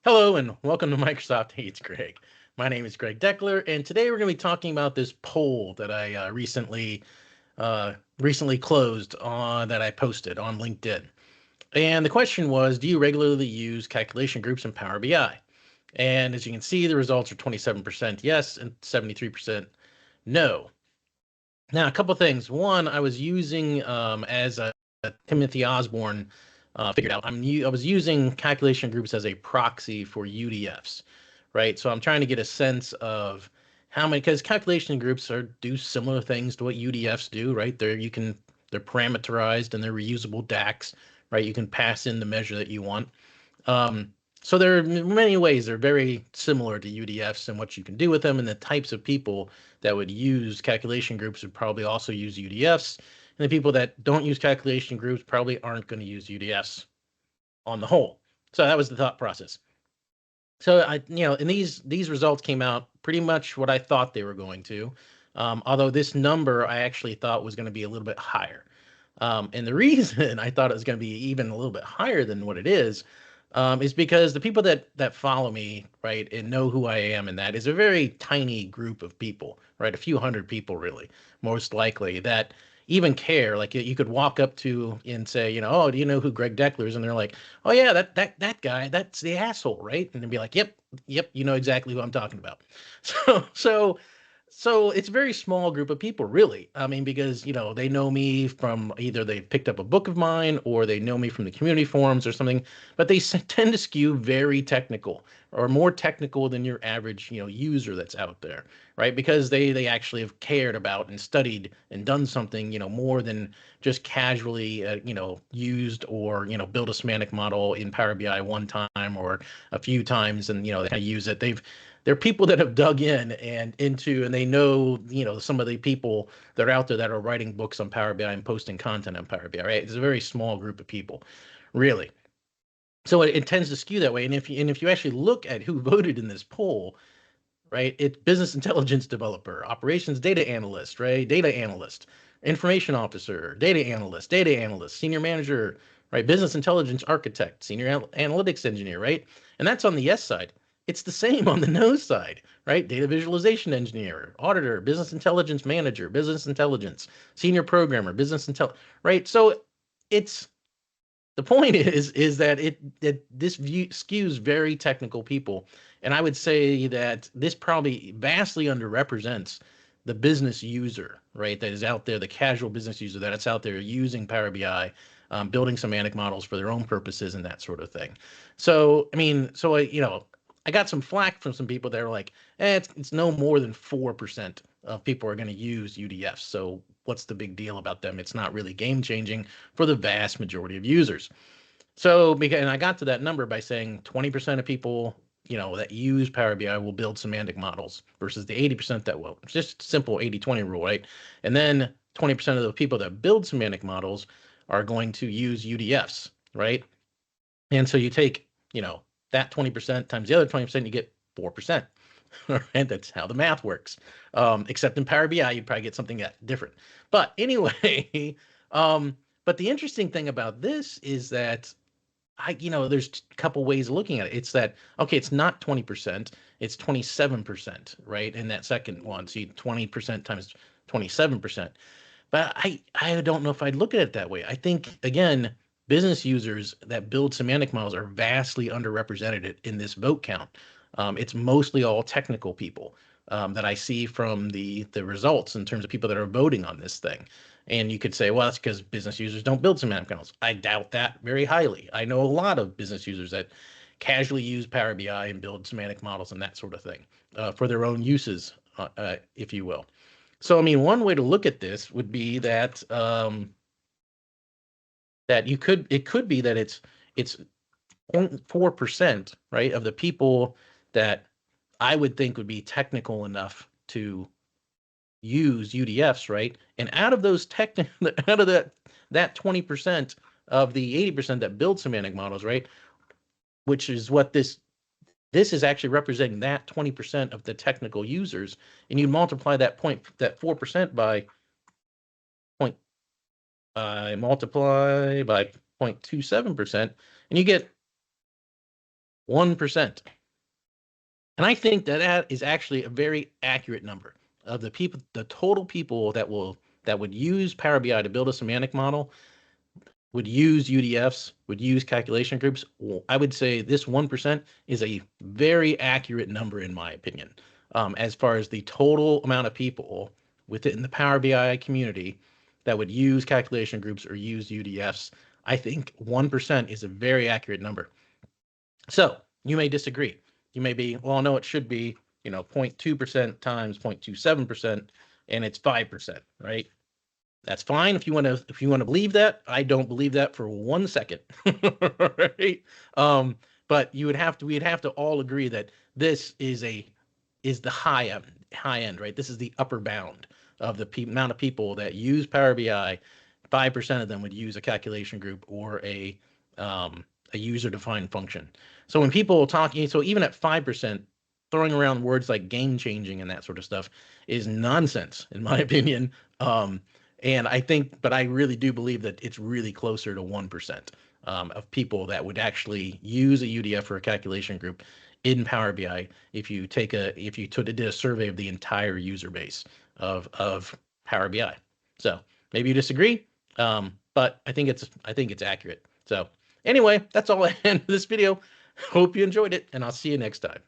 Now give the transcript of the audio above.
Hello and welcome to Microsoft Hates Greg. My name is Greg Deckler, and today we're going to be talking about this poll that I recently closed on that I posted on LinkedIn. And the question was, do you regularly use calculation groups in Power BI? And as you can see, the results are 27% yes and 73% no. Now, a couple things. One, I was using as a Timothy Osborne figured out. I was using calculation groups as a proxy for UDFs, right? So I'm trying to get a sense of how many, because calculation groups do similar things to what UDFs do, right? They're parameterized and they're reusable DAX, right? You can pass in the measure that you want. Um, so there are many ways they're very similar to UDFs and what you can do with them, and the types of people that would use calculation groups would probably also use UDFs, and the people that don't use calculation groups probably aren't going to use UDFs on the whole. So that was the thought process. So and these results came out pretty much what I thought they were going to. Although this number I actually thought was going to be a little bit higher. And the reason I thought it was going to be even a little bit higher than what it is because the people that follow me, right, and know who I am, and that is a very tiny group of people, right, a few hundred people, really, most likely that even care. Like you could walk up to and say, oh, do you know who Greg Deckler is? And they're like, oh yeah, that guy, that's the asshole, right? And they'd be like, yep, you know exactly who I'm talking about. So so so it's a very small group of people, really. I mean, because they know me from either they picked up a book of mine or they know me from the community forums or something. But they tend to skew very technical, or more technical than your average user that's out there, right? Because they actually have cared about and studied and done something more than just casually used or build a semantic model in Power BI one time or a few times, and they kind of use it. They're people that have dug in and they know some of the people that are out there that are writing books on Power BI and posting content on Power BI, right? It's a very small group of people, really. So it tends to skew that way. And if you actually look at who voted in this poll, right, it's business intelligence developer, operations data analyst, right, data analyst, information officer, data analyst, senior manager, right, business intelligence architect, senior analytics engineer, right? And that's on the yes side. It's the same on the no side, right? Data visualization engineer, auditor, business intelligence manager, business intelligence, senior programmer, business intel, right? So it's the point is that this view skews very technical people, and I would say that this probably vastly underrepresents the business user, right? That is out there, the casual business user that's out there using Power BI, building semantic models for their own purposes and that sort of thing. So I mean, I got some flack from some people that are like, it's no more than 4% of people are going to use UDFs. So what's the big deal about them? It's not really game changing for the vast majority of users. So, and I got to that number by saying 20% of people, that use Power BI will build semantic models versus the 80% that will. It's just simple 80-20 rule, right? And then 20% of the people that build semantic models are going to use UDFs, right? And so you take, that 20% times the other 20%, you get 4%. And that's how the math works. Except in Power BI, you'd probably get something different. But anyway, but the interesting thing about this is that there's a couple ways of looking at it. It's that, okay, it's not 20%, it's 27%, right? In that second one, see 20% times 27%. But I don't know if I'd look at it that way. I think, again, business users that build semantic models are vastly underrepresented in this vote count. It's mostly all technical people that I see from the results in terms of people that are voting on this thing. And you could say, well, that's because business users don't build semantic models. I doubt that very highly. I know a lot of business users that casually use Power BI and build semantic models and that sort of thing for their own uses, if you will. So, I mean, one way to look at this would be that it could be that it's 0.4%, right, of the people that I would think would be technical enough to use UDFs, right? And out of those out of that 20% of the 80% that build semantic models, right, which is what this is actually representing that 20% of the technical users, and you multiply that 4% by point multiply by 0.27%, and you get 1%. And I think that that is actually a very accurate number of the people, the total people that would use Power BI to build a semantic model, would use UDFs, would use calculation groups. Well, I would say this 1% is a very accurate number in my opinion. As far as the total amount of people within the Power BI community that would use calculation groups or use UDFs, I think 1% is a very accurate number. So you may disagree. You may be, well, no, it should be, 0.2% times 0.27%, and it's 5%, right? That's fine if you want to believe that. I don't believe that for 1 second. Right? But we'd have to all agree that this is the high end, right? This is the upper bound of the amount of people that use Power BI. 5% of them would use a calculation group or a user defined function. So when people talk, so even at 5%, throwing around words like game changing and that sort of stuff is nonsense, in my opinion. And but I really do believe that it's really closer to 1% of people that would actually use a UDF or a calculation group in Power BI if you did a survey of the entire user base of Power BI. So maybe you disagree, but I think it's accurate. So anyway, that's all I had for this video. Hope you enjoyed it, and I'll see you next time.